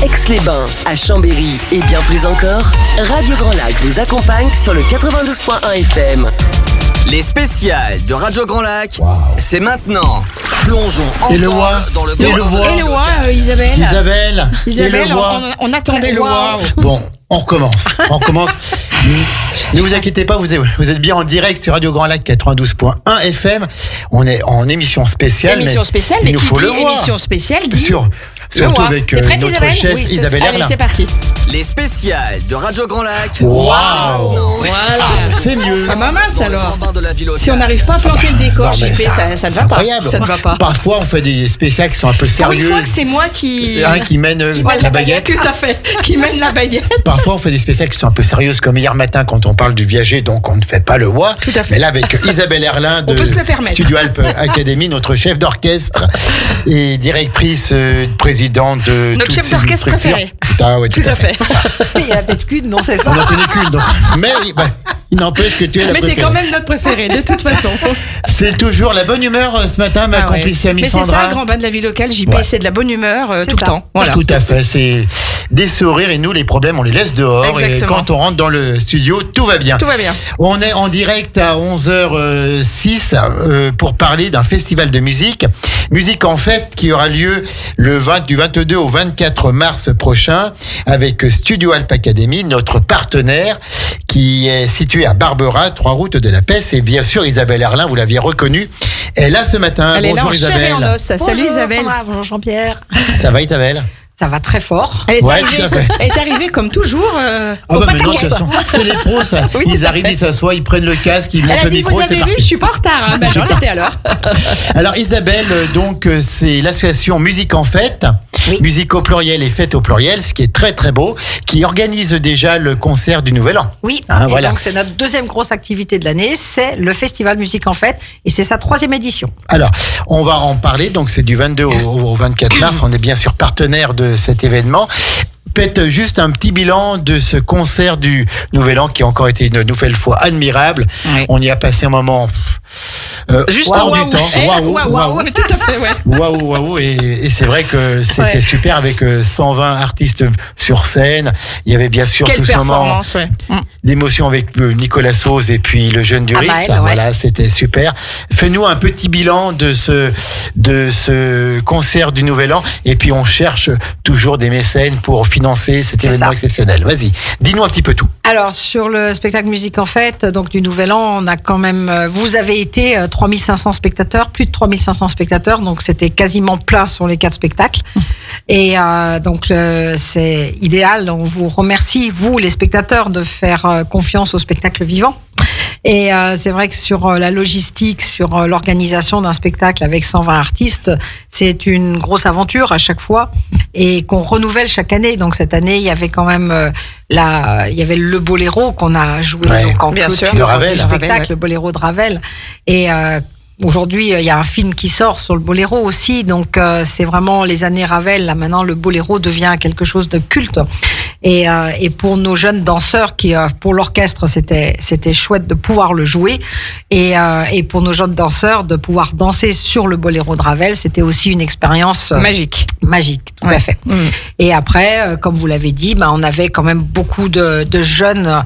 Aix-les-Bains, à Chambéry et bien plus encore, Radio Grand Lac vous accompagne sur le 92.1 FM. Les spéciales de Radio Grand Lac, c'est maintenant. Plongeons ensemble dans le Grand Lac. Et le Wa, Isabelle. Isabelle, on attendait le Wa. Bon, on recommence. Ne vous inquiétez pas, vous êtes bien en direct sur Radio Grand Lac 92.1 FM. On est en émission spéciale. Mais il nous faut le Wa. émission spéciale dit Surtout avec T'es prête, notre Isabelle chef Isabelle Erlin. Allez, c'est parti. Les spéciales de Radio Grand Lac. Waouh. Voilà. C'est mieux. Ça m'amasse Dans le alors. grand bar de la ville Si on locale. n'arrive pas à planter le décor, Non, mais JP, ça ne c'est va pas. incroyable. Ça ne va pas. Parfois, on fait des spéciales qui sont un peu Pour une sérieuses. fois que c'est moi qui mène mène la baguette. Tout à fait. Qui mène la baguette. Parfois, on fait des spéciales qui sont un peu sérieuses, comme hier matin quand on parle du viager, donc on ne fait pas le Wa. Tout à fait. Mais là, avec Isabelle Erlin On de peut se le permettre. Studio Alpes Academy, notre chef d'orchestre et directrice présidente de Notre toutes chef ces d'orchestre structures. préféré. Tout à fait. Il y a peut-être qu'une, non, c'est On n'en connaît qu'une. Donc. Mais il n'empêche que tu es la Mais t'es préférée. quand même notre préféré, de toute façon. C'est toujours la bonne humeur ce matin, ma complice amie Mais c'est Sandra. ça, le grand bain de la vie locale, JP, Ouais. c'est de la bonne humeur tout le temps. Voilà. Tout à fait, c'est des sourires et nous, les problèmes, on les laisse dehors. Exactement. Et quand on rentre dans le studio, tout va bien. Tout va bien. On est en direct à 11h06 pour parler d'un festival de musique. Musique en fête qui aura lieu du 22 au 24 mars prochain avec Studio Alpes Academy, notre partenaire qui est situé à Barbera, 3 routes de la Pesse. Et bien sûr, Isabelle Erlin, vous l'aviez reconnue, est là ce matin. Elle est là Bonjour en chair Isabelle. et en os. Salut Isabelle. Sandra, bonjour Jean-Pierre. Ça va Isabelle? Ça va très fort. Elle est, Ouais, arrivée, tout à fait. elle est arrivée comme toujours au Maintenant, pas de de toute course. façon, c'est les pros, ça. Oui, tout Ils à arrivent, fait. ils s'assoient, ils prennent le casque, ils Elle montent a le dit, micro, vous c'est avez vu, parti. je suis pas en retard. Ben, j'en étais alors. Alors Isabelle, donc c'est l'association Musique en Fête, Oui. musique au pluriel et fête au pluriel, ce qui est très très beau, qui organise déjà le concert du Nouvel An. Oui, Ah, et voilà. donc c'est notre deuxième grosse activité de l'année, c'est le Festival Musique en Fête, et c'est sa 3e édition. Alors, on va en parler, donc c'est du 22 au 24 mars, on est bien sûr partenaire de cet événement. Peut-être juste un petit bilan de ce concert du Nouvel An qui a encore été une nouvelle fois admirable. Oui. On y a passé un moment Juste hors waouh. du temps. Eh, Waouh, waouh, waouh. waouh. Tout à fait, ouais. Waouh, et c'est vrai que c'était Ouais. super avec 120 artistes sur scène. Il y avait bien sûr Quelle tout ce moment performance, ouais. d'émotion avec Nicolas Sauze et puis le jeune du Rix. Maël, ouais. Voilà, c'était super. Fais-nous un petit bilan de ce concert du Nouvel An et puis on cherche toujours des mécènes pour financer cet C'est événement ça. exceptionnel. Vas-y, dis-nous un petit peu tout. Alors sur le spectacle Musique en Fête, donc du Nouvel An, on a quand même, vous avez été 3500 spectateurs, plus de 3500 spectateurs, donc c'était quasiment plein sur les 4 spectacles. Et donc c'est idéal. On vous remercie, vous les spectateurs, de faire confiance au spectacle vivant. Et c'est vrai que sur la logistique, sur l'organisation d'un spectacle avec 120 artistes, c'est une grosse aventure à chaque fois et qu'on renouvelle chaque année. Donc cette année, il y avait quand même il y avait le boléro qu'on a joué Ouais, donc en bien clôture sûr. De Ravel. du De Ravel, spectacle, ouais. le boléro de Ravel. Et aujourd'hui, il y a un film qui sort sur le boléro aussi. Donc c'est vraiment les années Ravel. Là maintenant, le boléro devient quelque chose de culte. Et pour nos jeunes danseurs, pour l'orchestre, c'était chouette de pouvoir le jouer. Et pour nos jeunes danseurs, de pouvoir danser sur le boléro de Ravel, c'était aussi une expérience Magique. magique, tout Ouais. à fait. Et après, comme vous l'avez dit, on avait quand même beaucoup de jeunes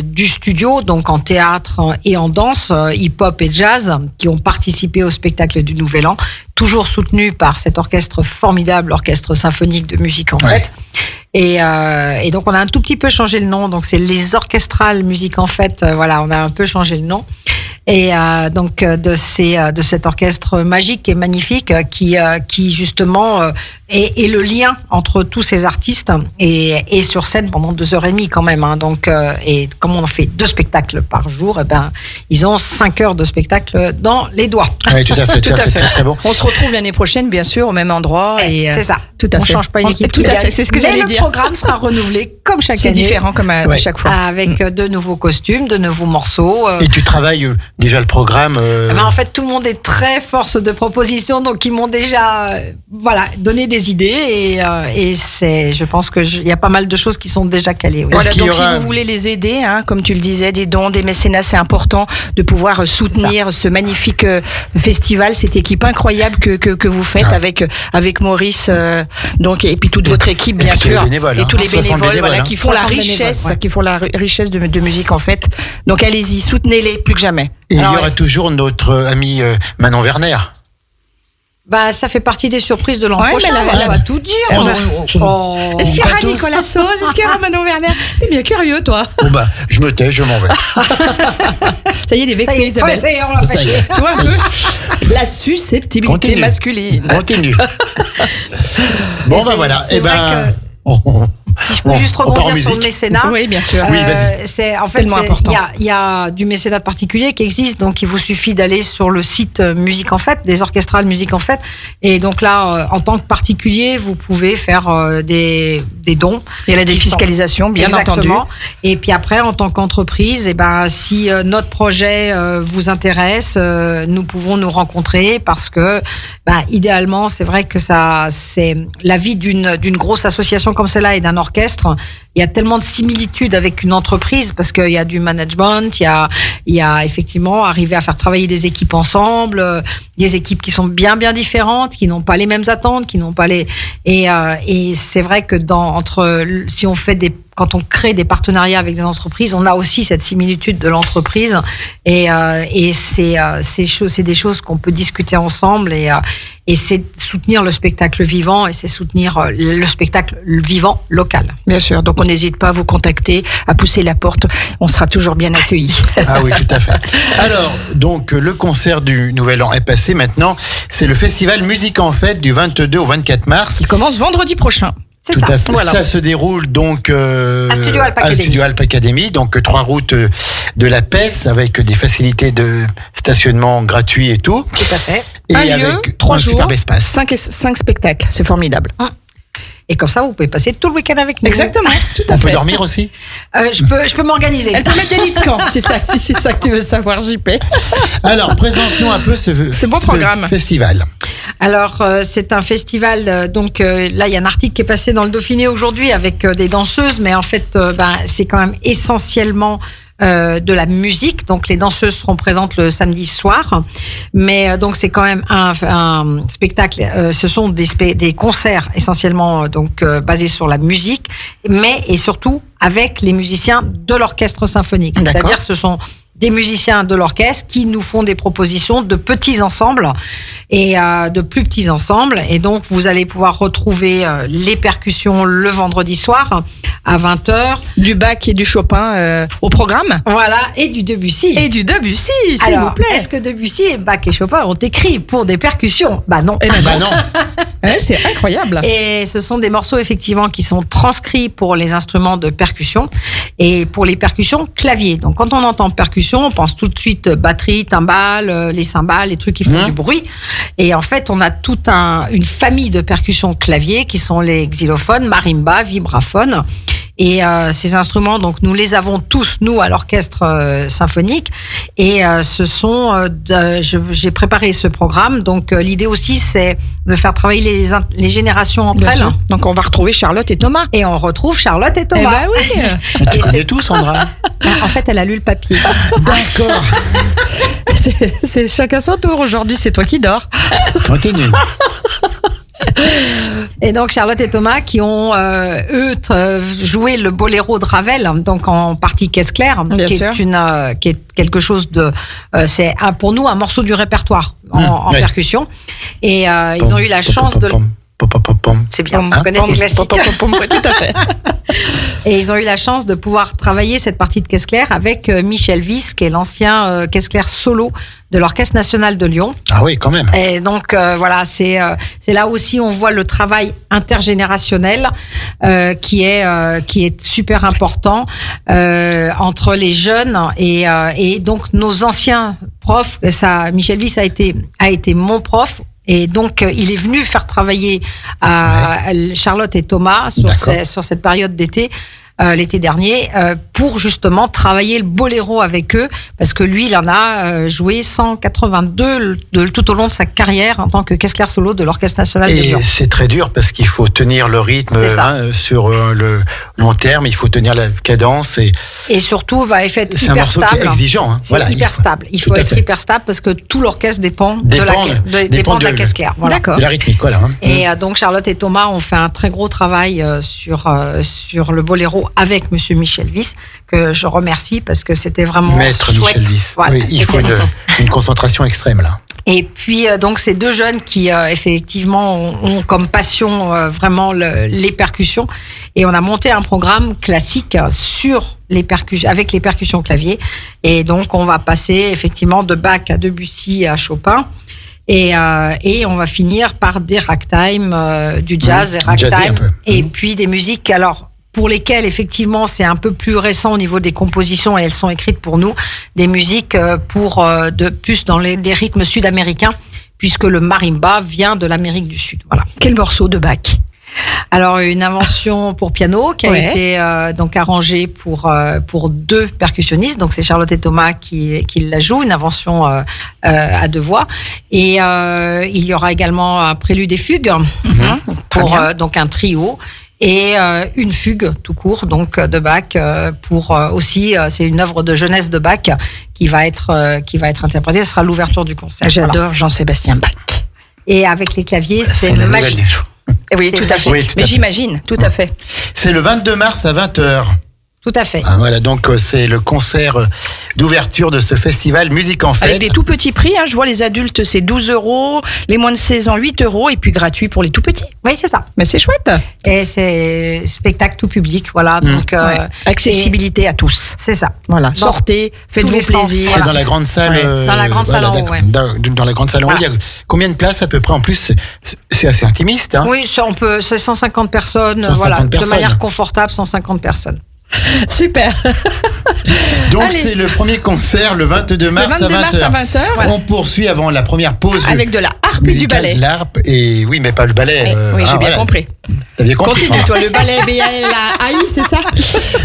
du studio, donc en théâtre et en danse, hip-hop et jazz, qui ont participé au spectacle du Nouvel An, toujours soutenu par cet orchestre formidable, l'orchestre symphonique de musique en fête. Et donc on a un tout petit peu changé le nom, donc c'est les orchestrales musique en fête. Voilà, on a un peu changé le nom. Et donc de cet orchestre magique et magnifique qui justement est le lien entre tous ces artistes et sur scène pendant 2h30 quand même. Hein. Donc et comme on fait 2 spectacles par jour, ils ont 5 heures de spectacle dans les doigts. Oui, tout à fait, Tout à fait. très, très bon. On se retrouve l'année prochaine, bien sûr, au même endroit. Et, C'est ça. Tout à On fait. change pas une équipe. Tout à fait, c'est ce que Mais j'allais le dire. programme sera renouvelé comme chaque C'est année. différent comme à Ouais. chaque fois. Avec de nouveaux costumes, de nouveaux morceaux. Et tu travailles déjà le programme En fait, tout le monde est très force de proposition, donc ils m'ont déjà donné des idées et je pense qu'il y a pas mal de choses qui sont déjà calées. oui. Voilà, qu'il y donc aura- si vous voulez les aider, comme tu le disais, des dons, des mécénats, c'est important de pouvoir soutenir ce magnifique festival, cette équipe incroyable que vous faites Ouais. avec Maurice Donc et puis toute votre équipe bien puis tous les sûr, bénévoles, et tous les 60 bénévoles, bénévoles, voilà, hein. qui font la 60 bénévoles, richesse, ouais. qui font la richesse de musique en fait. Donc allez-y, soutenez-les plus que jamais. Et il y Alors, aura toujours notre ami Manon Werner. Bah, ça fait partie des surprises de l'an Ouais, prochain. mais là, On là- va tout dire. Oh. Est-ce qu'il y pas aura tout. Nicolas Sauze? Est-ce qu'il y aura Manon Werner? T'es bien curieux, toi. Bon bah, je me tais, je m'en vais. Ça y est, il est Ça vexé, y est, Isabelle. ça y est, on l'a fait chier. Tu vois un peu la susceptibilité Continue. masculine. Continue. Bon Et bah voilà. c'est Et vrai ben, Si je peux juste on part en rebondir sur le musique. mécénat. Oui, bien sûr. Oui, vas-y. C'est en fait Tellement important. il y a du mécénat particulier qui existe, donc il vous suffit d'aller sur le site Musique en Fête, des orchestrales Musique en Fête, et donc là en tant que particulier vous pouvez faire des dons. Il y a la qui sont- défiscalisation, bien Exactement. entendu. Et puis après en tant qu'entreprise, et ben si notre projet vous intéresse, nous pouvons nous rencontrer parce que idéalement c'est vrai que ça c'est la vie d'une grosse association comme celle-là et d'un orchestre. Il y a tellement de similitudes avec une entreprise parce qu'il y a du management, il y a effectivement arriver à faire travailler des équipes ensemble, des équipes qui sont bien différentes, qui n'ont pas les mêmes attentes, qui n'ont pas les et c'est vrai que si on fait quand on crée des partenariats avec des entreprises, on a aussi cette similitude de l'entreprise et c'est des choses qu'on peut discuter ensemble et c'est soutenir le spectacle vivant et c'est soutenir le spectacle vivant local. Bien sûr. Donc on n'hésite pas à vous contacter, à pousser la porte. On sera toujours bien accueillis. Ah oui, tout à fait. Alors, donc, le concert du Nouvel An est passé maintenant. C'est le festival Musique en Fête du 22 au 24 mars. Il commence vendredi prochain. C'est Tout ça. à fait. Voilà. Ça se déroule donc À Studio Alp Academy. Studio Alp Academy, donc 3 routes de la PES avec des facilités de stationnement gratuits et tout. Tout à fait. Et Un lieu, avec 3 un jours, superbe espace. 5 spectacles. C'est formidable. Et comme ça, vous pouvez passer tout le week-end avec nous. Exactement. Tout à On peut fait. dormir aussi. Je peux m'organiser. Elle peut mettre des lits de camp, c'est ça, si c'est ça que tu veux savoir, JP. Alors, présente-nous un peu ce beau programme. festival. Alors, c'est un festival. Là, il y a un article qui est passé dans le Dauphiné aujourd'hui avec des danseuses, mais en fait, c'est quand même essentiellement de la musique. Donc, les danseuses seront présentes le samedi soir, mais donc c'est quand même un spectacle. Ce sont des concerts essentiellement basés sur la musique, mais et surtout avec les musiciens de l'orchestre symphonique. D'accord. C'est-à-dire, que ce sont des musiciens de l'orchestre qui nous font des propositions de petits ensembles et de plus petits ensembles. Et donc, vous allez pouvoir retrouver les percussions le vendredi soir à 20h. Du Bach et du Chopin au programme. Voilà, et du Debussy. Et du Debussy, s'il Alors, vous plaît. est-ce que Debussy et Bach et Chopin ont écrit pour des percussions? Bah non. Eh ben Bah non. Ouais, c'est incroyable. Et ce sont des morceaux effectivement qui sont transcrits pour les instruments de percussion et pour les percussions clavier. Donc quand on entend percussion, on pense tout de suite batterie, timbales, les cymbales, les trucs qui font du bruit. Et en fait, on a toute une famille de percussions clavier qui sont les xylophones, marimba, vibraphone. Et ces instruments, donc nous les avons tous, nous, à l'orchestre symphonique. Et j'ai préparé ce programme. Donc l'idée aussi, c'est de faire travailler les générations entre Bien elles. sûr. Donc on va retrouver Charlotte et Thomas. Et on retrouve Charlotte et Eh Thomas. ben oui. Tu Et connais tout, Sandra? En fait, elle a lu le papier. D'accord. C'est chacun son tour aujourd'hui, c'est toi qui dors. Continue. Et donc Charlotte et Thomas qui ont joué le boléro de Ravel, donc en partie caisse claire, Bien qui sûr. est quelque chose de, c'est pour nous un morceau du répertoire en ouais. percussion. Et ils ont eu la chance de. C'est bien, on connaît les classiques. Ouais, tout à fait. Et ils ont eu la chance de pouvoir travailler cette partie de caisse claire avec Michel Wyss, qui est l'ancien caisse claire solo de l'Orchestre national de Lyon. Ah oui, quand même. Et donc voilà, c'est là aussi on voit le travail intergénérationnel qui est super important entre les jeunes et donc nos anciens profs. Ça, Michel Wyss a été mon prof. Et donc, il est venu faire travailler Charlotte et Thomas sur cette période d'été l'été dernier pour justement travailler le boléro avec eux, parce que lui, il en a joué 182 tout au long de sa carrière en tant que caisse claire solo de l'Orchestre national de Lyon. Et c'est très dur parce qu'il faut tenir le rythme sur le long terme, il faut tenir la cadence. Et surtout, il faut être c'est hyper un morceau stable. Exigeant. Hein. C'est hyper stable. Il faut être hyper stable parce que tout l'orchestre dépend de la caisse claire. Voilà. D'accord. De la rythmique, voilà. Hein. Et donc Charlotte et Thomas ont fait un très gros travail sur le boléro avec Monsieur Michel Wyss, que je remercie parce que c'était vraiment Maître chouette. Michel Wyss. Voilà, oui, il faut une concentration extrême là. Et puis donc ces deux jeunes qui effectivement ont comme passion vraiment les percussions, et on a monté un programme classique sur les percussions, avec les percussions clavier, et donc on va passer effectivement de Bach à Debussy à Chopin. Et on va finir par des ragtime, du jazz et ragtime, et puis des musiques pour lesquelles effectivement c'est un peu plus récent au niveau des compositions, et elles sont écrites pour nous, des musiques pour plus dans des rythmes sud-américains, puisque le marimba vient de l'Amérique du Sud. Voilà. Quel morceau de Bach? Alors une invention pour piano qui a été donc arrangée pour deux percussionnistes, donc c'est Charlotte et Thomas qui la jouent, une invention à deux voix, et il y aura également un prélude et fugue pour donc un trio, et une fugue tout court donc de Bach pour aussi c'est une œuvre de jeunesse de Bach qui va être interprétée. Ce sera l'ouverture du concert. J'adore Jean-Sébastien Bach. Et avec les claviers, c'est magique. Oui, tout à fait. Oui, mais j'imagine, tout à fait. C'est le 22 mars à 20h. Tout à fait. Voilà, donc c'est le concert d'ouverture de ce festival Musique en Fête. Avec des tout petits prix, je vois les adultes c'est 12 €, les moins de 16 ans 8 €, et puis gratuit pour les tout petits. Oui, c'est ça. Mais c'est chouette. Et c'est spectacle tout public, voilà. Donc accessibilité à tous. C'est ça. Voilà. Donc, sortez, faites-vous plaisir. C'est dans la grande salle. Dans la grande salle en haut, dans la grande salle en haut. Il y a combien de places à peu près? En plus, c'est assez intimiste. Hein. Oui, c'est 150 personnes. 150 personnes. De manière confortable, 150 personnes. Super. Donc Allez. c'est le premier concert le 22 mars, à 20h. Voilà. On poursuit avant la première pause. Avec de la harpe et du ballet. L'harpe et oui, mais pas le ballet. Oui, j'ai bien compris. T'as bien compris. Continue toi, le ballet BALAI, c'est ça?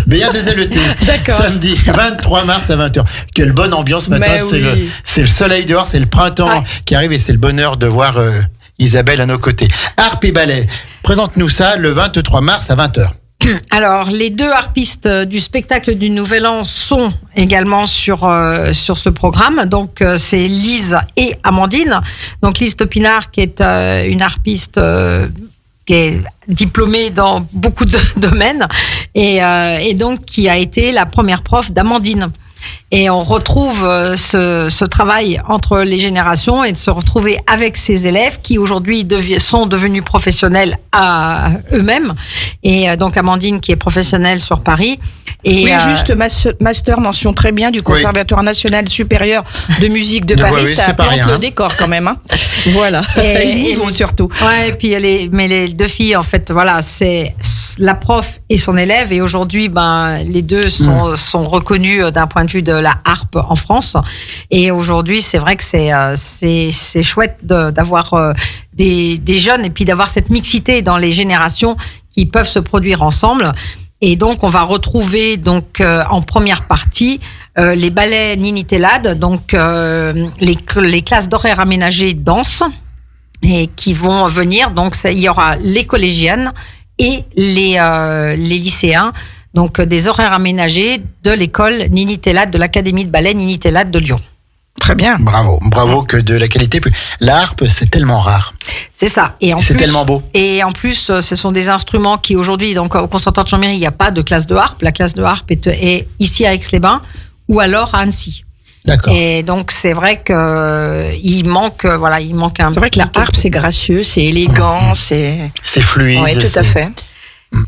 BA2LET. D'accord. Samedi 23 mars à 20h. Quelle bonne ambiance matin, c'est le soleil dehors, c'est le printemps qui arrive, et c'est le bonheur de voir Isabelle à nos côtés. Harpe et ballet. Présente-nous ça le 23 mars à 20h. Alors, les deux harpistes du spectacle du Nouvel An sont également sur ce programme. Donc, c'est Lise et Amandine. Donc, Lise Topinard, qui est une harpiste qui est diplômée dans beaucoup de domaines, et donc qui a été la première prof d'Amandine. Et on retrouve ce travail entre les générations, et de se retrouver avec ces élèves qui aujourd'hui sont devenus professionnels à eux-mêmes. Et donc Amandine qui est professionnelle sur Paris. Et juste master, mention très bien du Conservatoire national supérieur de musique de Paris. Ça plante le décor quand même. Hein. Voilà. Et niveau surtout. Ouais, et puis les deux filles, en fait, voilà, c'est la prof et son élève. Et aujourd'hui, les deux sont reconnus d'un point de vue de la harpe en France. Et aujourd'hui, c'est vrai que c'est chouette d'avoir des jeunes, et puis d'avoir cette mixité dans les générations qui peuvent se produire ensemble. Et donc, on va retrouver donc en première partie les ballets Nini Tellade, donc les classes d'horaires aménagés danse, et qui vont venir. Donc, il y aura les collégiennes et les lycéens. Donc, des horaires aménagés de l'école Nini Tellade, de l'académie de ballet Nini Tellade de Lyon. Très bien. Bravo que de la qualité. La harpe, c'est tellement rare. C'est ça. Et c'est tellement beau. Et en plus, ce sont des instruments qui aujourd'hui, donc au Conservatoire de Chambéry, il n'y a pas de classe de harpe. La classe de harpe est ici à Aix-les-Bains ou alors à Annecy. D'accord. Et donc c'est vrai que il manque un. C'est vrai que la harpe c'est gracieux, c'est élégant, c'est fluide. Oui, tout à fait.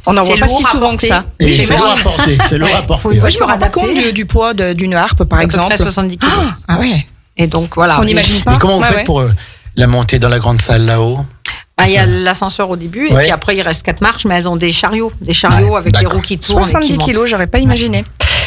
On n'en voit pas si souvent que ça. Et c'est lourd à porter. C'est lourd à porter. Je me rends pas compte du poids d'une harpe, par exemple. À peu près 70 kilos. Ah ouais. Et donc voilà. On n'imagine pas. Mais comment vous faites pour la montée dans la grande salle là-haut? Il y a l'ascenseur au début, et puis après il reste 4 marches, mais elles ont des chariots avec les roues qui tournent. 70 kilos, j'aurais pas imaginé.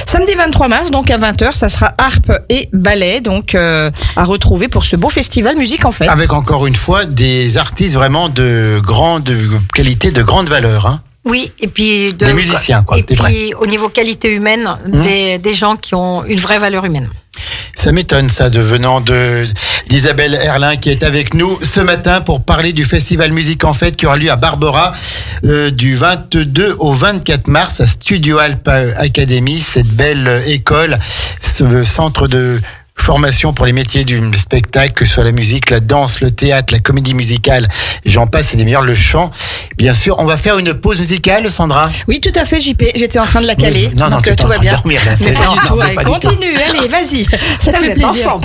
Samedi 23 mars, donc à 20h, ça sera harpe et ballet, donc à retrouver pour ce beau festival Musique en Fête. Avec encore une fois des artistes vraiment de grande qualité, de grande valeur. Hein. Oui, et puis des musiciens, quoi. Et puis au niveau qualité humaine, des gens qui ont une vraie valeur humaine. Ça m'étonne, ça, venant d'Isabelle Erlin, qui est avec nous ce matin pour parler du festival Musique en Fête qui aura lieu à Barbera du 22 au 24 mars à Studio Alp Academy, cette belle école, ce centre de formation pour les métiers du spectacle, que ce soit la musique, la danse, le théâtre, la comédie musicale, j'en passe, c'est des meilleurs, le chant. Bien sûr, on va faire une pause musicale, Sandra. Oui, tout à fait, JP. J'étais en train de la caler. Oui, non, donc tout va bien. Dormir, là, mais pas du tout. Allez, continue, allez, vas-y. Ça te fait plaisir.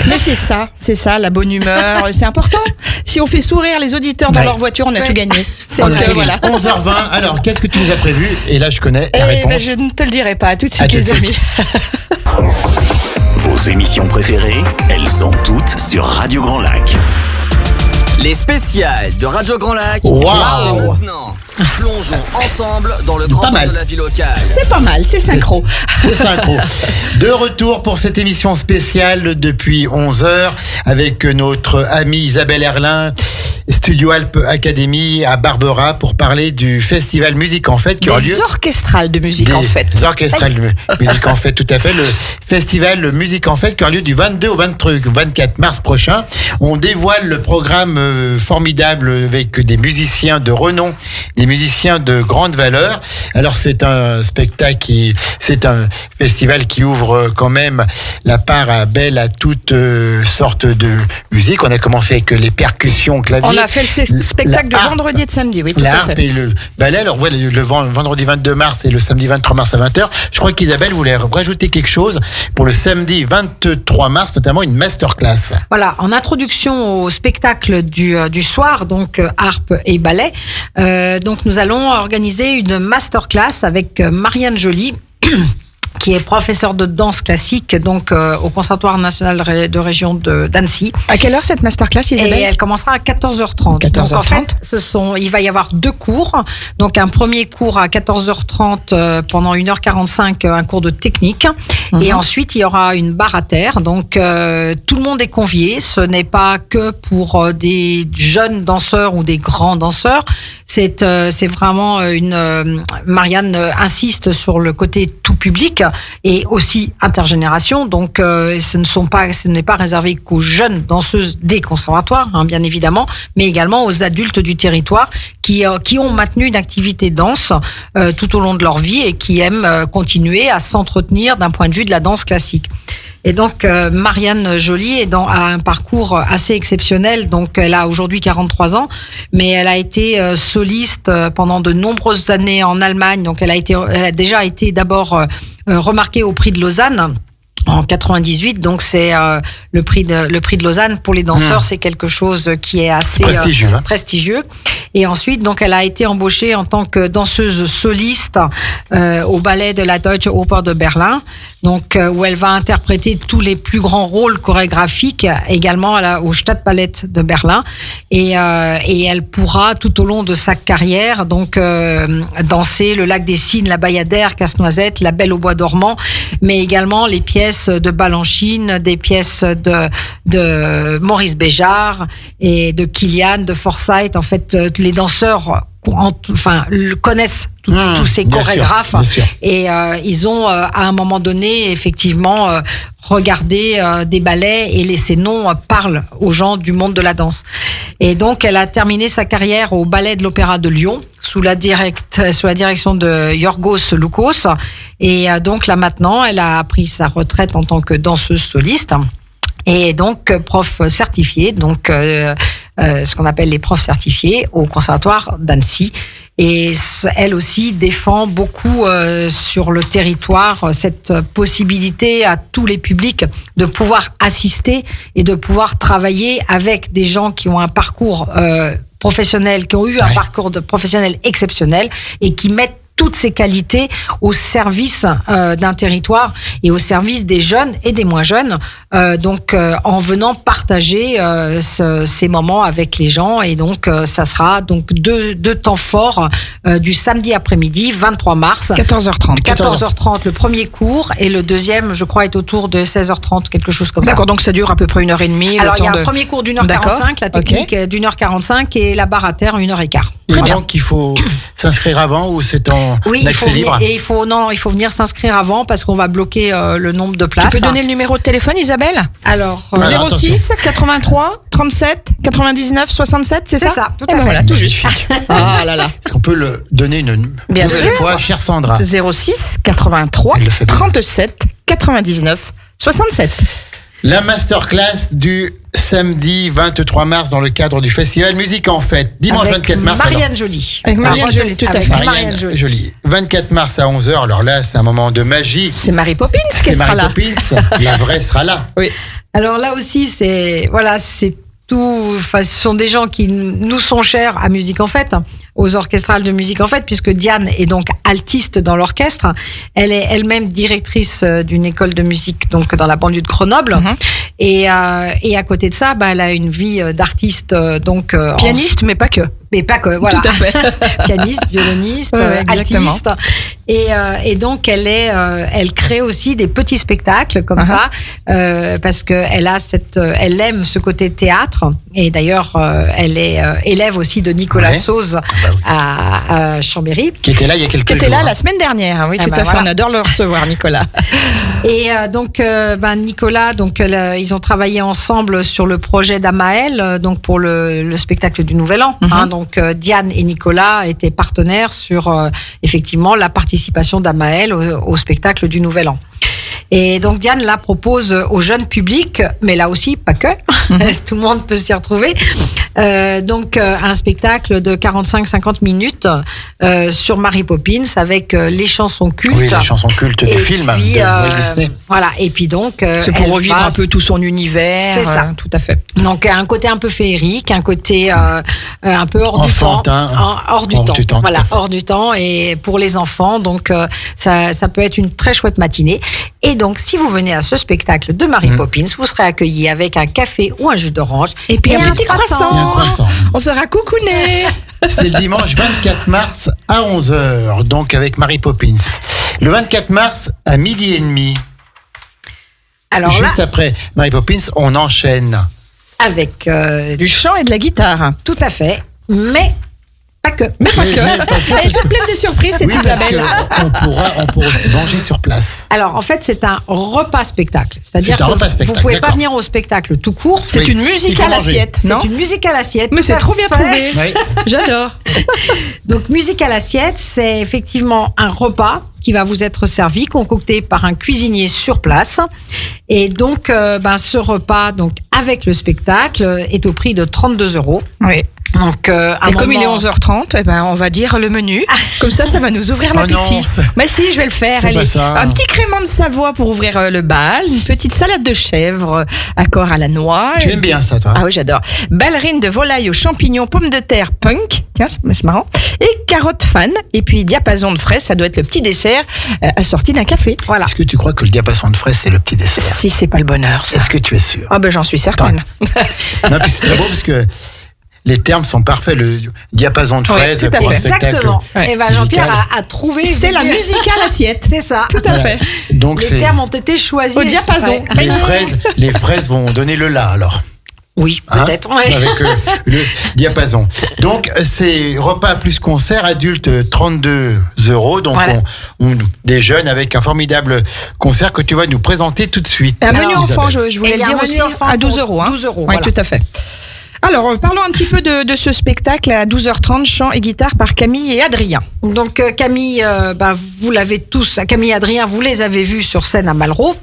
Mais c'est ça, la bonne humeur, c'est important. Si on fait sourire les auditeurs dans leur voiture, on a tout gagné. Voilà. 11h20. Alors, qu'est-ce que tu nous as prévu? Et là, je connais la réponse. Je ne te le dirai pas. À tout de suite, les amis. Vos émissions préférées, elles sont toutes sur Radio Grand Lac. Les spéciales de Radio Grand Lac. Wow. C'est maintenant. Plongeons ensemble dans le grand bain de la vie locale. C'est pas mal, c'est synchro. C'est synchro. De retour pour cette émission spéciale depuis 11h avec notre amie Isabelle Erlin, Studio Alp Academy à Barbera, pour parler du festival Musique en Fête qui aura lieu. Des orchestrales de musique en fête. Des orchestrales de musique en fête, tout à fait. Le festival Musique en Fête qui aura lieu du 22 au 24 mars prochain. On dévoile le programme formidable avec des musiciens de renom, des musiciens de grande valeur. Alors c'est un spectacle c'est un festival qui ouvre quand même la part belle à toutes sortes de musique. On a commencé avec les percussions, clavier. On a fait le spectacle de vendredi et de samedi, oui, tout à fait. Et le ballet. Alors, ouais, le vendredi 22 mars et le samedi 23 mars à 20h. Je crois qu'Isabelle voulait rajouter quelque chose pour le samedi 23 mars, notamment une masterclass. Voilà, en introduction au spectacle du soir, donc harpe et ballet, donc nous allons organiser une masterclass avec Marianne Joly, qui est professeure de danse classique donc au Conservatoire national de région d'Annecy. À quelle heure cette masterclass, Isabelle? Et elle commencera à 14h30. 14h30. Donc en fait, il va y avoir 2 cours. Donc un premier cours à 14h30 pendant 1h45, un cours de technique. Et ensuite, il y aura une barre à terre. Donc tout le monde est convié. Ce n'est pas que pour des jeunes danseurs ou des grands danseurs. C'est vraiment Marianne insiste sur le côté tout public et aussi intergénération. Donc ce n'est pas réservé qu'aux jeunes danseuses des conservatoires, hein, bien évidemment, mais également aux adultes du territoire qui ont maintenu une activité danse tout au long de leur vie et qui aiment continuer à s'entretenir d'un point de vue de la danse classique. Et donc Marianne Joly a un parcours assez exceptionnel. Donc elle a aujourd'hui 43 ans, mais elle a été soliste pendant de nombreuses années en Allemagne. Donc elle a déjà été d'abord remarquée au prix de Lausanne en 98. Donc c'est le prix de Lausanne pour les danseurs, c'est quelque chose qui est assez prestigieux. Et ensuite, donc, elle a été embauchée en tant que danseuse soliste au ballet de la Deutsche Oper de Berlin, donc où elle va interpréter tous les plus grands rôles chorégraphiques, également au Stadtballett de Berlin. Et elle pourra tout au long de sa carrière donc danser le Lac des Cygnes, la Bayadère, Casse-Noisette, La Belle au bois dormant, mais également les pièces de Balanchine, des pièces de Maurice Béjart et de Kilian, de Forsyth. En fait, les danseurs connaissent tous ces chorégraphes et ils ont à un moment donné effectivement regardé des ballets et ces noms parlent aux gens du monde de la danse. Et donc elle a terminé sa carrière au ballet de l'Opéra de Lyon sous la direction de Yorgos Loukos, et donc là maintenant elle a pris sa retraite en tant que danseuse soliste et donc prof certifié, donc ce qu'on appelle les profs certifiés au Conservatoire d'Annecy. Et elle aussi défend beaucoup sur le territoire cette possibilité à tous les publics de pouvoir assister et de pouvoir travailler avec des gens qui ont un parcours professionnel, qui ont eu un parcours professionnel exceptionnel et qui mettent toutes ces qualités au service d'un territoire et au service des jeunes et des moins jeunes, donc en venant partager ces moments avec les gens. Et donc ça sera donc deux temps forts du samedi après-midi 23 mars 14h30 le premier cours, et le deuxième je crois est autour de 16h30, quelque chose comme ça. D'accord, donc ça dure à peu près 1h30. Alors il y a un premier cours d'1h45, la technique d'1h45 et la barre à terre 1h15. Très bien. Donc il faut s'inscrire avant ou c'est en accès libre? Et il faut venir s'inscrire avant parce qu'on va bloquer le nombre de places. Tu peux donner le numéro de téléphone, Isabelle? Alors, 06 83 37 99 67, c'est ça? C'est ça, tout à fait. Voilà, tout juste. Ah là là. Est-ce qu'on peut le donner une Bien nouvelle sûr. fois, chère Sandra? 06 83 Elle le fait bien. 37 99 67. La masterclass du samedi 23 mars dans le cadre du festival Musique en Fête. Dimanche avec 24 mars. Marianne Joly. Avec Marianne Joly, tout à Avec fait. Marianne Joly. 24 mars à 11h. Alors là, c'est un moment de magie. C'est Mary Poppins qui C'est sera Mary là. Poppins. La vraie sera là. Oui. Alors là aussi, c'est tout. Enfin, ce sont des gens qui nous sont chers à Musique en Fête, aux orchestrales de Musique en Fête, puisque Diane est donc altiste dans l'orchestre. Elle est elle-même directrice d'une école de musique donc dans la banlieue de Grenoble. Et à côté de ça, elle a une vie d'artiste donc Pianiste, mais pas que. mais pas que, voilà. Tout à fait. Pianiste, violoniste, Ouais, exactement. altiste. Et donc, elle crée aussi des petits spectacles comme ça, parce que elle aime ce côté théâtre. Et d'ailleurs, elle est élève aussi de Nicolas Sauze à Chambéry. Qui était là il y a quelques Qui jours. était là la semaine dernière. Oui, tout à fait. voilà. On adore le recevoir, Nicolas. Et donc, Nicolas, donc ils ont travaillé ensemble sur le projet d'Amaël, donc pour le spectacle du Nouvel An. Donc Diane et Nicolas étaient partenaires sur effectivement la participation d'Amaël au spectacle du Nouvel An. Et donc Diane là propose au jeune public, mais là aussi pas que, tout le monde peut s'y retrouver. Donc un spectacle de 45-50 minutes sur Mary Poppins avec les chansons cultes. Oui, les chansons cultes du film de Walt Disney. Voilà. Et puis donc C'est pour revivre un peu tout son univers. C'est ça. Tout à fait. Donc un côté un peu féerique, un côté un peu hors Enfantin. du temps, hors du temps. Voilà, tout à fait. hors du temps et pour les enfants. Donc ça peut être une très chouette matinée. Et donc si vous venez à ce spectacle de Mary Poppins, vous serez accueillis avec un café ou un jus d'orange Et puis un petit Et un croissant. croissant. On sera coucounés. C'est le dimanche 24 mars à 11h, donc avec Mary Poppins. Le 24 mars à 12h30. Alors Juste là, après Mary Poppins, on enchaîne. avec Du chant et de la guitare. tout à fait, mais pas que. Mais pas que. Elle est toute pleine de surprises, cette Oui, parce Isabelle. on pourra aussi manger sur place. Alors en fait c'est un repas spectacle, c'est-à-dire C'est un que repas vous spectacle, pouvez pas d'accord. venir au spectacle tout court. C'est Oui. une musique Il faut à manger. l'assiette, non? C'est une musique à l'assiette. Mais tout c'est à trop bien fait. trouvé. Oui. J'adore. Donc, musique à l'assiette, c'est effectivement un repas qui va vous être servi, concocté par un cuisinier sur place. Et donc, ce repas, donc avec le spectacle, est au prix de 32 €. Oui. Donc, Et comme il est 11h30, on va dire le menu. Comme ça va nous ouvrir Oh l'appétit. non. Mais si, je vais le faire. Fais pas Allez, ça. un petit crément de Savoie pour ouvrir le bal, une petite salade de chèvre, accord à la noix. Tu aimes bien ça, toi? Ah oui, j'adore. Ballerine de volaille aux champignons, pommes de terre, punk. Tiens, c'est marrant. Et carottes fan. Et puis diapason de fraises, ça doit être le petit dessert assorti d'un café. Voilà. Est-ce que tu crois que le diapason de fraises, c'est le petit dessert? Si c'est pas le bonheur, ça. Est-ce que tu es sûr? Ah ben j'en suis certaine. Non, puis c'est très beau parce que les termes sont parfaits. Le diapason de Oui, fraises tout à pour un fait. spectacle. exactement. Ouais. Et ben Jean-Pierre musical. a trouvé. C'est la musique à l'assiette. C'est ça. Tout à fait. Donc Les c'est termes ont été choisis. Au diapason. exprès. les fraises vont donner le la alors. Oui, Hein, peut-être. Ouais. avec le diapason. Donc, c'est repas plus concert, adulte 32 €. Donc, Voilà. on déjeune avec un formidable concert que tu vas nous présenter tout de suite. Un menu Isabelle. enfant, je voulais Et il y le a dire un menu aussi, enfant à 12 pour €. 12 €, Oui, voilà. tout à fait. Alors, parlons un petit peu de ce spectacle à 12h30, chant et guitare par Camille et Adrien. Donc Camille, vous l'avez tous, Camille et Adrien, vous les avez vus sur scène à Malraux.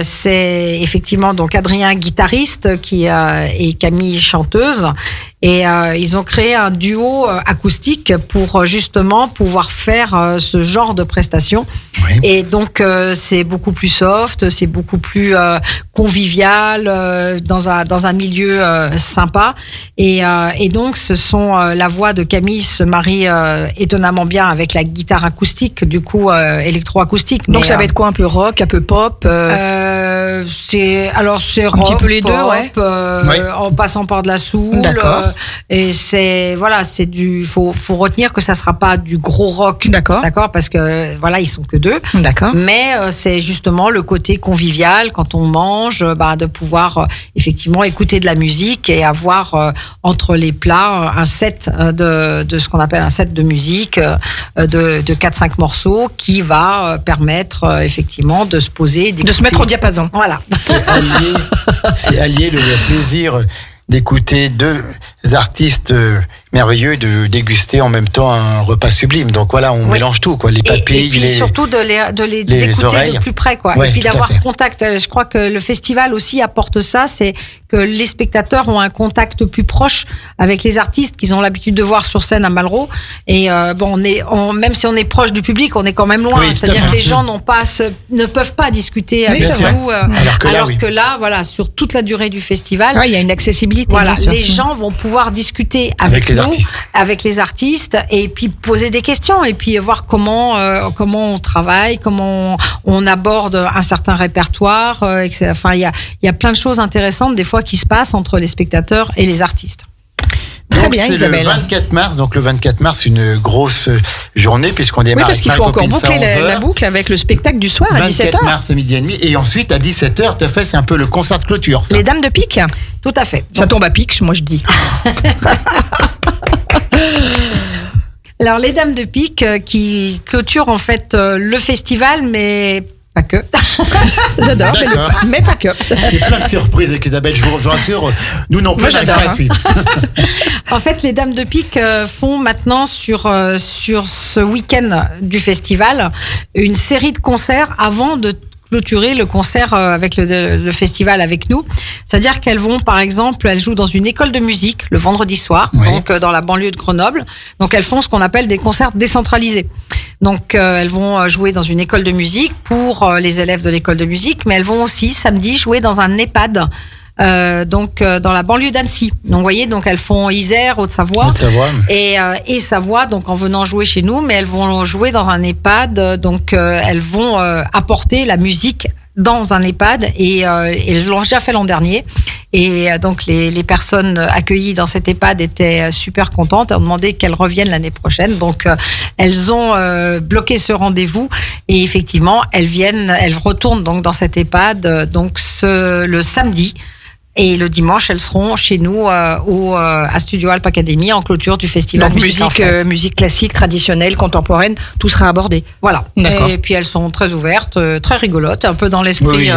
C'est effectivement donc Adrien guitariste et Camille chanteuse. Et ils ont créé un duo acoustique pour justement pouvoir faire ce genre de prestations. Oui. Et donc c'est beaucoup plus soft, c'est beaucoup plus convivial dans un milieu sympa. Et donc ce sont la voix de Camille se marie étonnamment bien avec la guitare acoustique, du coup électroacoustique. Donc Mais, ça va être quoi, un peu rock, un peu pop c'est rock, petit peu les deux, pop, ouais. Oui. en passant par de la soul. D'accord. et c'est faut retenir que ça sera pas du gros rock. D'accord, parce que voilà, ils sont que 2. D'accord. Mais c'est justement le côté convivial quand on mange, de pouvoir effectivement écouter de la musique et avoir entre les plats un set de ce qu'on appelle un set de musique de 4-5 morceaux qui va permettre effectivement de se poser, de se mettre au diapason. Voilà. C'est allier le plaisir d'écouter 2 artistes merveilleux, de déguster en même temps un repas sublime. Donc voilà, on mélange tout, quoi. Les papilles, et puis surtout de les écouter oreilles. De plus près, quoi. Ouais, et puis d'avoir ce contact. Je crois que le festival aussi apporte ça, c'est que les spectateurs ont un contact plus proche avec les artistes qu'ils ont l'habitude de voir sur scène à Malraux. Et même si on est proche du public, on est quand même loin. Oui, c'est-à-dire que les gens ne peuvent pas discuter avec nous. Alors que là, voilà, sur toute la durée du festival, il y a une accessibilité. Voilà, les gens vont pouvoir discuter avec les artistes, et puis poser des questions, et puis voir comment on travaille, comment on aborde un certain répertoire. Enfin, il y a plein de choses intéressantes des fois qui se passent entre les spectateurs et les artistes. Très donc bien, c'est Isabelle. Le 24 mars, donc le 24 mars, une grosse journée puisqu'on démarre. Oui, parce qu'il faut encore boucler la boucle avec le spectacle du soir à 17h. 24 mars à midi et demi, et ensuite à 17h, tout à fait, c'est un peu le concert de clôture. Ça. Les Dames de Pique. Tout à fait. Ça tombe à pic, moi je dis. Alors les Dames de Pique qui clôturent en fait le festival, mais pas que. J'adore, mais pas que. C'est plein de surprises avec Isabelle, je vous rassure. Nous non plus, on n'arrive pas à suivre. En fait, les Dames de Pique font maintenant sur ce week-end du festival une série de concerts avant de clôturer le concert avec le festival avec nous. C'est-à-dire qu'elles vont, par exemple, elles jouent dans une école de musique le vendredi soir, donc dans la banlieue de Grenoble. Donc elles font ce qu'on appelle des concerts décentralisés. Donc elles vont jouer dans une école de musique pour les élèves de l'école de musique, mais elles vont aussi samedi jouer dans un EHPAD. Dans la banlieue d'Annecy. Donc vous voyez, donc elles font Isère, Haute-Savoie et Savoie, donc en venant jouer chez nous, mais elles vont jouer dans un EHPAD, donc elles vont apporter la musique dans un EHPAD et elles l'ont déjà fait l'an dernier. Et donc les personnes accueillies dans cet EHPAD étaient super contentes et ont demandé qu'elles reviennent l'année prochaine. Donc elles ont bloqué ce rendez-vous et effectivement elles retournent donc dans cet EHPAD le samedi. Et le dimanche, elles seront chez nous à Studio Alp Academy en clôture du festival. Donc musique classique, traditionnelle, contemporaine, tout sera abordé. Voilà. D'accord. Et puis elles sont très ouvertes, très rigolotes, un peu dans l'esprit.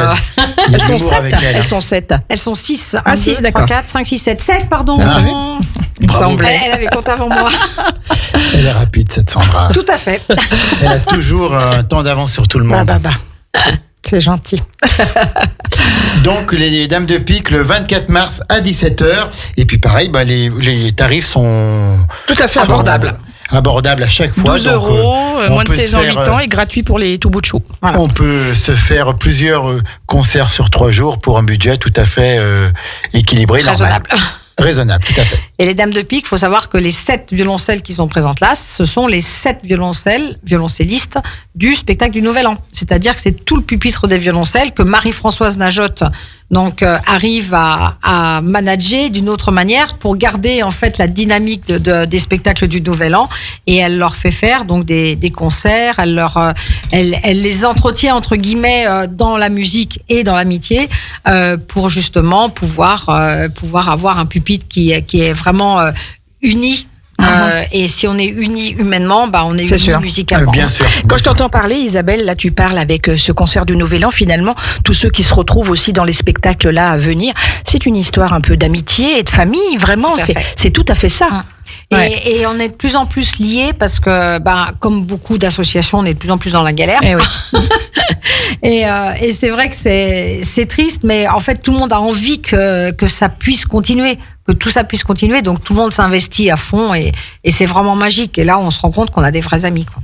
Elles sont 7. Elles sont 7. Elles sont 6. 1, 6, d'accord. 3, 4, 5, 6, 7. 7, pardon. Il me semblait. Elle avait compté avant moi. Elle est rapide, cette Sandra. Tout à fait. Elle a toujours un temps d'avance sur tout le monde. C'est gentil. Donc, les Dames de Pique, le 24 mars à 17h. Et puis, pareil, les tarifs sont... Tout à fait abordables. Abordables à chaque fois. 12 €, moins de 16 ans, 8 ans, et gratuit pour les tout bouts de chou. Voilà. On peut se faire plusieurs concerts sur 3 jours pour un budget tout à fait équilibré. Raisonnable. Raisonnable, tout à fait. Et les Dames de Pique, il faut savoir que les 7 violoncelles qui sont présentes là, ce sont les 7 violoncellistes du spectacle du Nouvel An. C'est-à-dire que c'est tout le pupitre des violoncelles que Marie-Françoise Najotte arrive à manager d'une autre manière pour garder en fait la dynamique des spectacles du Nouvel An, et elle leur fait faire donc des concerts, elle les entretient entre guillemets dans la musique et dans l'amitié pour justement pouvoir avoir un pupitre qui est vraiment uni. Et si on est unis humainement, on est unis musicalement. Bien sûr. Quand je t'entends parler, Isabelle, là tu parles avec ce concert du Nouvel An, finalement, tous ceux qui se retrouvent aussi dans les spectacles là à venir, c'est une histoire un peu d'amitié et de famille, vraiment, c'est tout à fait ça. Et on est de plus en plus liés parce que, comme beaucoup d'associations, on est de plus en plus dans la galère. Et oui. et c'est vrai que c'est triste, mais en fait, tout le monde a envie que ça puisse continuer, que tout ça puisse continuer. Donc, tout le monde s'investit à fond et c'est vraiment magique. Et là, on se rend compte qu'on a des vrais amis, quoi.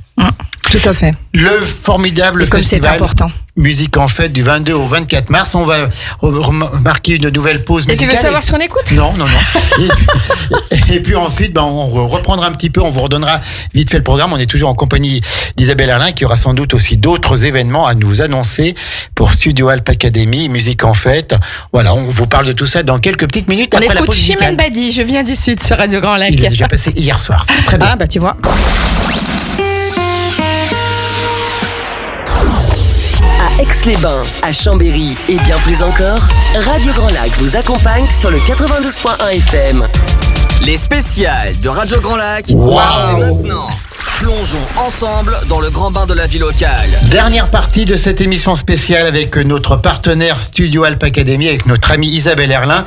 Tout à fait. Le formidable Et comme c'est festival important. Musique en Fête du 22 au 24 mars. On va marquer une nouvelle pause Et musicale. tu veux savoir ce qu'on écoute? Non. Et puis ensuite, on reprendra un petit peu, on vous redonnera vite fait le programme. On est toujours en compagnie d'Isabelle Erlin, qui aura sans doute aussi d'autres événements à nous annoncer pour Studio Alp Academy, Musique en Fête. Voilà, on vous parle de tout ça dans quelques petites minutes On après la écoute pause Chimène musicale. Badi, je viens du Sud sur Radio Grand Lac. Il est déjà passé hier soir, c'est très bien. Ah bah tu vois. À Aix-les-Bains, à Chambéry et bien plus encore, Radio Grand Lac vous accompagne sur le 92.1 FM. Les spéciales de Radio Grand Lac, Wow. c'est maintenant. Plongeons ensemble dans le grand bain de la vie locale. Dernière partie de cette émission spéciale avec notre partenaire Studio Alp Academy, avec notre amie Isabelle Erlin,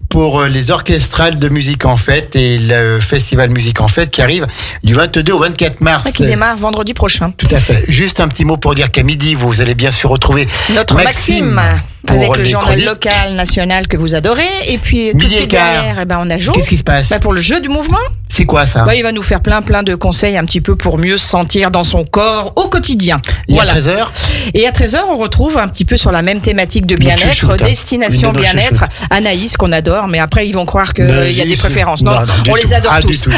pour les orchestrales de Musique en Fête et le festival Musique en Fête qui arrive du 22 au 24 mars. Qui démarre vendredi prochain. Tout à fait. Juste un petit mot pour dire qu'à midi, vous allez bien sûr retrouver Notre Maxime pour avec le les journal chroniques. local, national que vous adorez. Et puis tout de Midi et suite quart. derrière, on a Jo. Qu'est-ce qui se passe? Pour le jeu du mouvement. C'est quoi ça? Il va nous faire plein de conseils un petit peu pour mieux se sentir dans son corps au quotidien. Et à 13h Et à 13h, on retrouve un petit peu sur la même thématique de bien-être, chouchoute, hein. destination Une de nos bien-être, chouchoutes. Anaïs qu'on adore, mais après ils vont croire qu'il Mais y a des ils- préférences. Non, du on les tout. adore Ah, tous. du tout.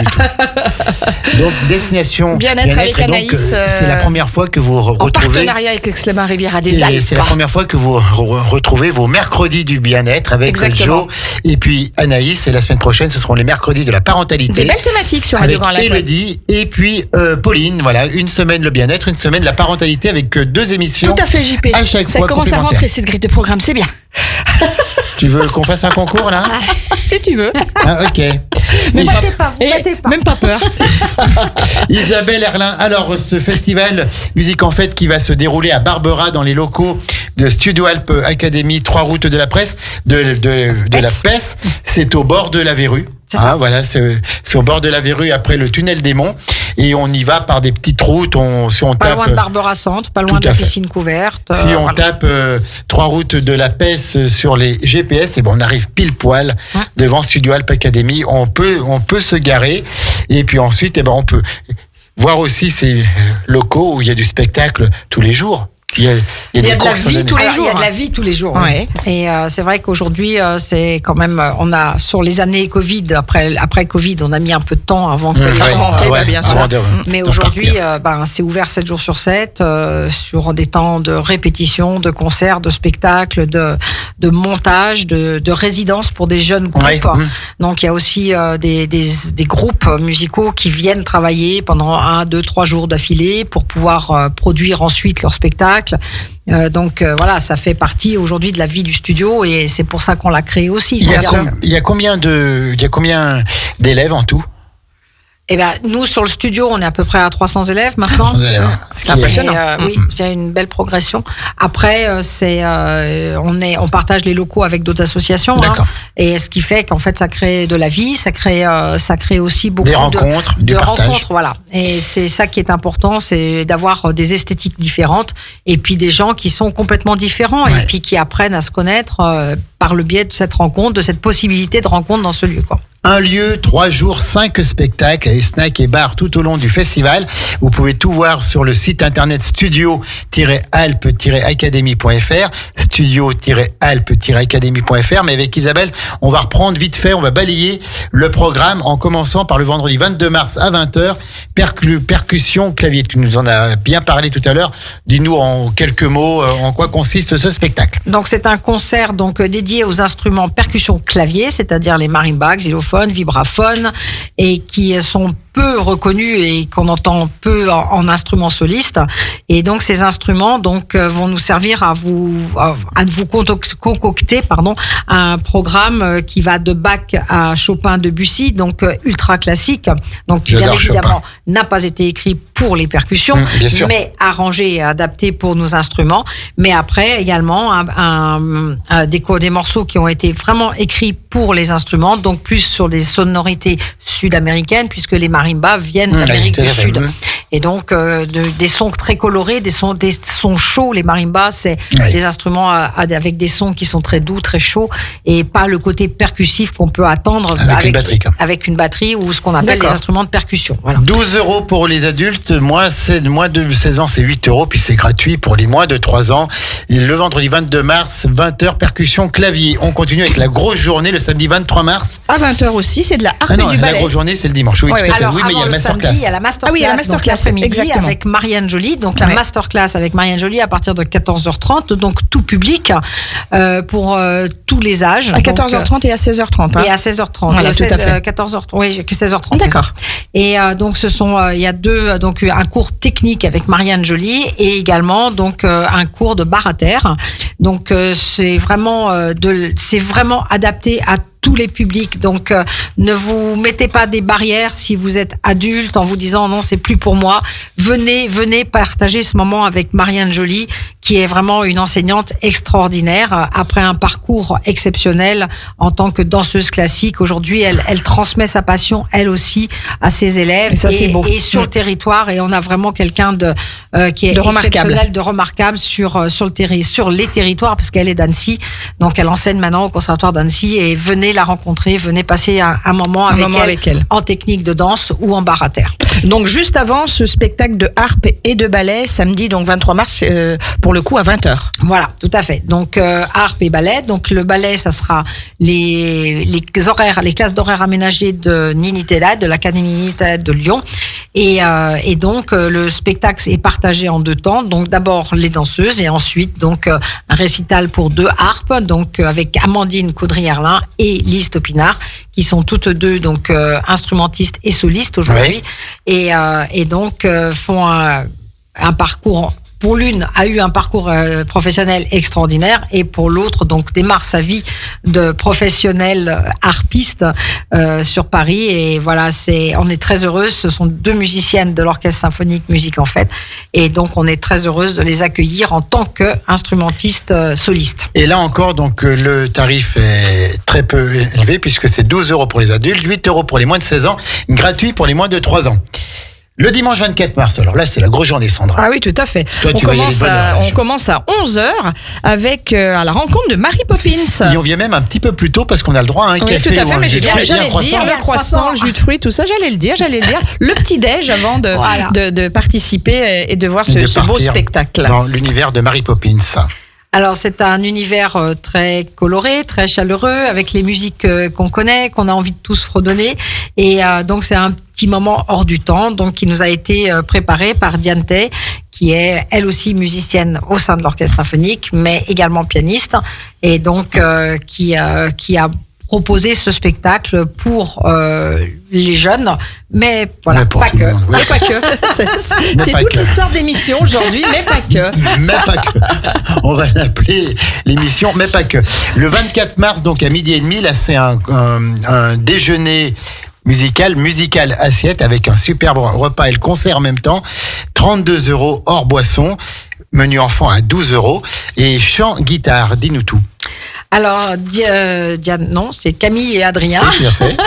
Donc, destination Bien-être avec et donc, Anaïs, c'est la première fois que vous En retrouvez. partenariat avec l'Aix-les-Bains Riviera des Et Alpes. c'est la première fois que vous retrouvez vos mercredis du bien-être avec Exactement. Joe et puis Anaïs. Et la semaine prochaine, ce seront les mercredis de la parentalité. Des belles thématiques sur Radio avec Grand Lac. Élodie et puis Pauline. Voilà, une semaine le bien-être, une semaine la parentalité avec 2 émissions. Tout à fait, JP. À chaque Ça fois commence à complémentaires. rentrer cette grille de programme, c'est bien. Tu veux qu'on fasse un concours là? Si tu veux. Ah, ok. Même pas, pas. même pas peur. Isabelle Erlin, alors ce festival Musique en Fête qui va se dérouler à Barbera dans les locaux de Studio Alp Academy, 3 routes de la presse, de la Pesse, c'est au bord de la Verrue. C'est ça. Voilà, c'est au bord de la Verrue après le tunnel des Monts et on y va par des petites routes, si on Pas tape loin de Barbera Centre, pas loin Tout de la à fait. piscine couverte. si on voilà. tape 3 routes de la Pesse sur les GPS, et on arrive pile poil Ouais. devant Studio Alp Academy. On peut se garer et puis ensuite, on peut voir aussi ces locaux où il y a du spectacle tous les jours. Il y a Il y des a de la courses vie à tous les Alors, jours. Il y a de la vie tous les jours. Ouais. Et c'est vrai qu'aujourd'hui, c'est quand même, on a sur les années Covid, après Covid, on a mis un peu de temps avant que les ouais. gens remonter, ouais, bien sûr. avant Mais de aujourd'hui, repartir. c'est ouvert 7 jours sur 7, sur des temps de répétition, de concerts, de spectacles, de montage, de résidence pour des jeunes groupes. Ouais, Donc il y a aussi des groupes musicaux qui viennent travailler pendant 1, 2, 3 jours d'affilée pour pouvoir produire ensuite leur spectacle. Donc voilà, ça fait partie aujourd'hui de la vie du studio et c'est pour ça qu'on l'a créé aussi. Il y a C'est-à-dire- il y a combien d'élèves en tout? Eh ben, nous, sur le studio, on est à peu près à 300 élèves maintenant. 300 élèves, hein. Ce qui est impressionnant. Et, oui, c'est une belle progression. Après, on partage les locaux avec d'autres associations. D'accord. Et ce qui fait qu'en fait, ça crée de la vie, ça crée aussi beaucoup Des rencontres, du de partage. rencontres, voilà. Et c'est ça qui est important, c'est d'avoir des esthétiques différentes et puis des gens qui sont complètement différents Ouais. et puis qui apprennent à se connaître par le biais de cette rencontre, de cette possibilité de rencontre dans ce lieu, quoi. Un lieu, 3 jours, 5 spectacles et snacks et bars tout au long du festival. Vous pouvez tout voir sur le site internet studio-alp-academy.fr, studio-alp-academy.fr. Mais avec Isabelle, on va reprendre vite fait, on va balayer le programme en commençant par le vendredi 22 mars à 20h, percussion clavier. Tu nous en as bien parlé tout à l'heure. Dis-nous en quelques mots en quoi consiste ce spectacle. Donc c'est un concert dédié aux instruments percussion clavier, c'est-à-dire les marimbas, xylophones, vibraphones, et qui sont peu reconnus et qu'on entend peu en instruments solistes. Et donc ces instruments vont nous servir à vous concocter un programme qui va de Bach à Chopin, Debussy, donc ultra classique. Donc bien J'adore évidemment Chopin. n'a pas été écrit pour les percussions, Bien sûr. mais arrangé et adapté pour nos instruments. Mais après également des morceaux qui ont été vraiment écrits pour les instruments, donc plus sur des sonorités sud-américaines, puisque les marimbas viennent d'Amérique tout à du fait. Sud. Et donc des sons très colorés, des sons chauds. Les marimbas, c'est des instruments avec des sons qui sont très doux, très chauds, et pas le côté percussif qu'on peut attendre avec une batterie ou ce qu'on appelle les instruments de percussion. Voilà. 12 € pour les adultes, moins de 16 ans, c'est 8 €, puis c'est gratuit pour les moins de 3 ans. Et le vendredi 22 mars, 20h, percussion, clavier. On continue avec la grosse journée le samedi 23 mars. À 20h aussi, c'est de la harpe et du ballet. La grosse journée, c'est le dimanche. Oui, tout à fait. Alors, oui, mais il y a le masterclass. Il y a la masterclass. Il y a la masterclass l'après-midi avec Marianne Joly. Donc, la masterclass avec Marianne Joly à partir de 14h30. Donc, tout public, pour tous les âges. À 14h30 et à 16h30. Et à 16h30. Voilà, tout à fait. 14h30. Oui, 16h30. D'accord. Et donc, il y a un cours technique avec Marianne Joly et également, donc, un cours de barre à terre. Donc, c'est vraiment adapté à tous les publics. Donc, ne vous mettez pas des barrières si vous êtes adulte en vous disant non, c'est plus pour moi. Venez partager ce moment avec Marianne Joly, qui est vraiment une enseignante extraordinaire. Après un parcours exceptionnel en tant que danseuse classique, aujourd'hui, elle transmet sa passion, elle aussi, à ses élèves. Et ça, c'est beau. Et sur le territoire. Et on a vraiment quelqu'un qui est exceptionnel, de remarquable sur les territoires, parce qu'elle est d'Annecy. Donc, elle enseigne maintenant au conservatoire d'Annecy, et venez la rencontrer, venez passer un moment avec elle en technique de danse ou en barre à terre. Donc juste avant ce spectacle de harpe et de ballet, samedi donc 23 mars, pour le coup à 20h. Voilà, tout à fait. Donc harpe et ballet. Donc le ballet, ça sera les classes d'horaires aménagées de Nini Tellade, de l'Académie Nini Tellade de Lyon. Et donc le spectacle est partagé en 2 temps. Donc d'abord les danseuses et ensuite donc un récital pour 2 harpes, donc avec Amandine Caudry-Herlin et Lise Topinard, qui sont toutes deux donc instrumentistes et solistes aujourd'hui, et donc font un parcours. Pour l'une, a eu un parcours professionnel extraordinaire, et pour l'autre, donc, démarre sa vie de professionnelle harpiste sur Paris. Et voilà, on est très heureuse. Ce sont 2 musiciennes de l'Orchestre Symphonique Musique en Fête. Et donc, on est très heureuse de les accueillir en tant qu'instrumentistes solistes. Et là encore, donc, le tarif est très peu élevé, puisque c'est 12 € pour les adultes, 8 € pour les moins de 16 ans, gratuit pour les moins de 3 ans. Le dimanche 24 mars, alors là, c'est la grosse journée, Sandra. Ah oui, tout à fait. Toi, on commence à 11h avec à la rencontre de Mary Poppins. Et on vient même un petit peu plus tôt parce qu'on a le droit à un café. Oui, tout à fait, mais j'allais le dire le croissant, le jus de fruits, tout ça, j'allais le dire. Le petit-déj avant de participer et de voir ce beau spectacle. Dans l'univers de Mary Poppins. Alors, c'est un univers très coloré, très chaleureux, avec les musiques qu'on connaît, qu'on a envie de tous fredonner. Et donc, c'est un petit moment hors du temps, donc qui nous a été préparé par Diane Tay, qui est elle aussi musicienne au sein de l'Orchestre Symphonique, mais également pianiste, et donc qui a proposer ce spectacle pour les jeunes, mais voilà, pas que. Monde, oui. Mais pas que. C'est toute l'histoire de l'émission aujourd'hui, mais pas que. Mais pas que. On va l'appeler l'émission, mais pas que. Le 24 mars, donc à 12h30, là, c'est un déjeuner musical assiette avec un superbe repas et le concert en même temps. 32 € hors boisson. Menu enfant à 12 € et chant, guitare. Dis-nous tout. Alors, Diane, non, c'est Camille et Adrien. Oui, tout à fait.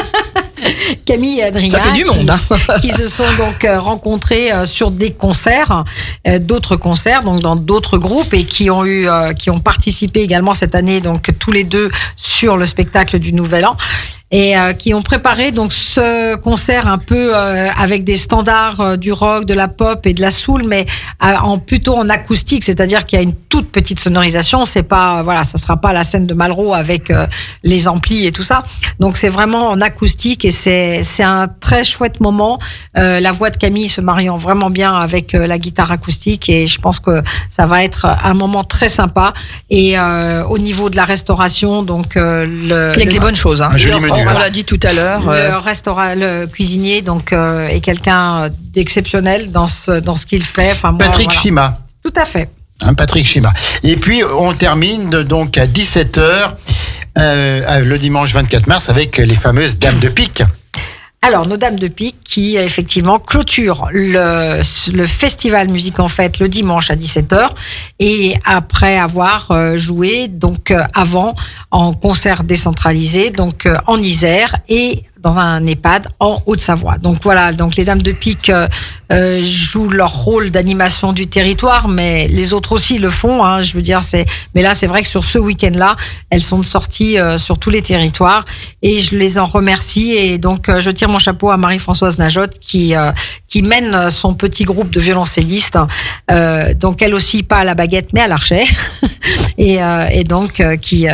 Camille et Adrien. Ça fait du monde. Qui se sont donc rencontrés sur des concerts, d'autres concerts, donc dans d'autres groupes, et qui ont participé également cette année, donc tous les deux sur le spectacle du Nouvel An. Et qui ont préparé donc ce concert un peu avec des standards du rock, de la pop et de la soul, mais plutôt en acoustique, c'est-à-dire qu'il y a une toute petite sonorisation. C'est pas ça sera pas la scène de Malraux avec les amplis et tout ça. Donc c'est vraiment en acoustique, et c'est un très chouette moment. La voix de Camille se mariant vraiment bien avec la guitare acoustique, et je pense que ça va être un moment très sympa. Et au niveau de la restauration, donc avec des bonnes choses. Un joli menu. On l'a dit tout à l'heure. Le cuisinier donc est quelqu'un d'exceptionnel dans ce qu'il fait. Enfin, Patrick Chima. Tout à fait. Patrick Chima. Et puis on termine donc à 17h le dimanche 24 mars avec les fameuses Dames de Pique. Alors, nos Dames de Pique qui, effectivement, clôturent le festival Musique en Fête le dimanche à 17h, et après avoir joué, donc, avant, en concert décentralisé, donc, en Isère, et dans un EHPAD en Haute-Savoie. Donc voilà, donc les Dames de Pique jouent leur rôle d'animation du territoire, mais les autres aussi le font. Hein, je veux dire, mais là, c'est vrai que sur ce week-end-là, elles sont sorties sur tous les territoires et je les en remercie. Et donc, je tire mon chapeau à Marie-Françoise Najotte qui mène son petit groupe de violoncellistes. Donc, elle aussi, pas à la baguette, mais à l'archet. et donc, qui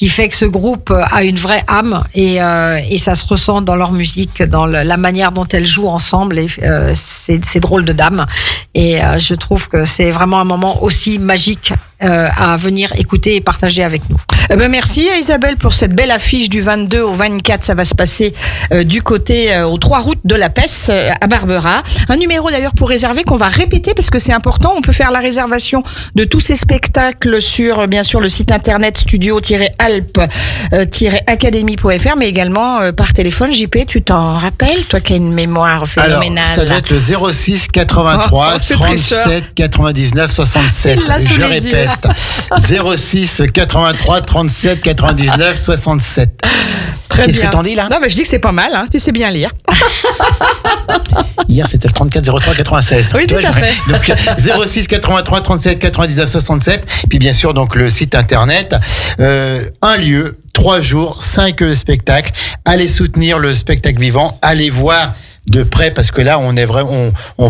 fait que ce groupe a une vraie âme et ça se ressent dans leur musique, dans la manière dont elles jouent ensemble. Et c'est drôle de dames. Et je trouve que c'est vraiment un moment aussi magique à venir écouter et partager avec nous. Merci à Isabelle pour cette belle affiche du 22 au 24. Ça va se passer du côté aux 3 routes de la Pesse à Barbera. Un numéro d'ailleurs pour réserver qu'on va répéter parce que c'est important. On peut faire la réservation de tous ces spectacles sur bien sûr le site internet studio-alp-academy.fr mais également par téléphone. JP, tu t'en rappelles, toi qui as une mémoire phénoménale? Alors, ça doit être le 06 83 37 99 67. Je répète. 06 83 37 99 67. Qu'est-ce que t'en dis là? Non, mais je dis que c'est pas mal, hein. Tu sais bien lire. Hier, c'était le 34 03 96. Oui, tout à fait. Donc 06 83 37 99 67. Puis bien sûr, donc le site internet. Un lieu, 3 jours, 5 spectacles. Allez soutenir le spectacle vivant. Allez voir de près parce que là on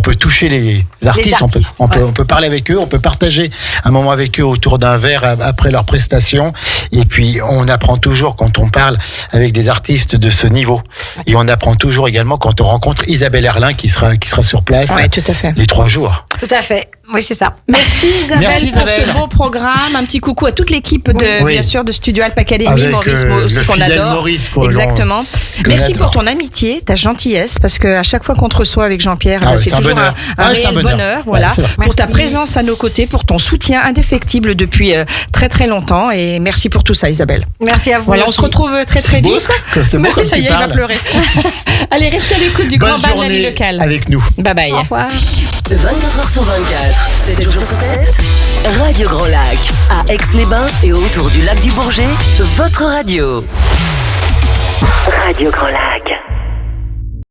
peut toucher les artistes, on peut parler avec eux, on peut partager un moment avec eux autour d'un verre après leur prestation et puis on apprend toujours quand on parle avec des artistes de ce niveau et on apprend toujours également quand on rencontre Isabelle Erlin qui sera sur place. Oui, tout à fait. Les 3 jours. Tout à fait. Oui, c'est ça. Merci Isabelle pour ce beau programme. Un petit coucou à toute l'équipe bien sûr de Studio Alp Academy, avec, Maurice aussi qu'on adore. Maurice, exactement. Merci pour ton amitié, ta gentillesse, parce que à chaque fois qu'on te reçoit avec Jean-Pierre, c'est toujours un réel bonheur. Voilà, pour ta présence à nos côtés, pour ton soutien indéfectible depuis très très longtemps, et merci pour tout ça, Isabelle. Merci à vous. Voilà, on se retrouve très très vite. C'est beau comme ça y est, il va pleurer. Allez, restez à l'écoute du grand bal de la vie locale. Avec nous. Bye bye. Au revoir. 24h sur 24, 7 jours sur 7, Radio Grand Lac, à Aix-les-Bains et autour du lac du Bourget, votre radio. Radio Grand Lac.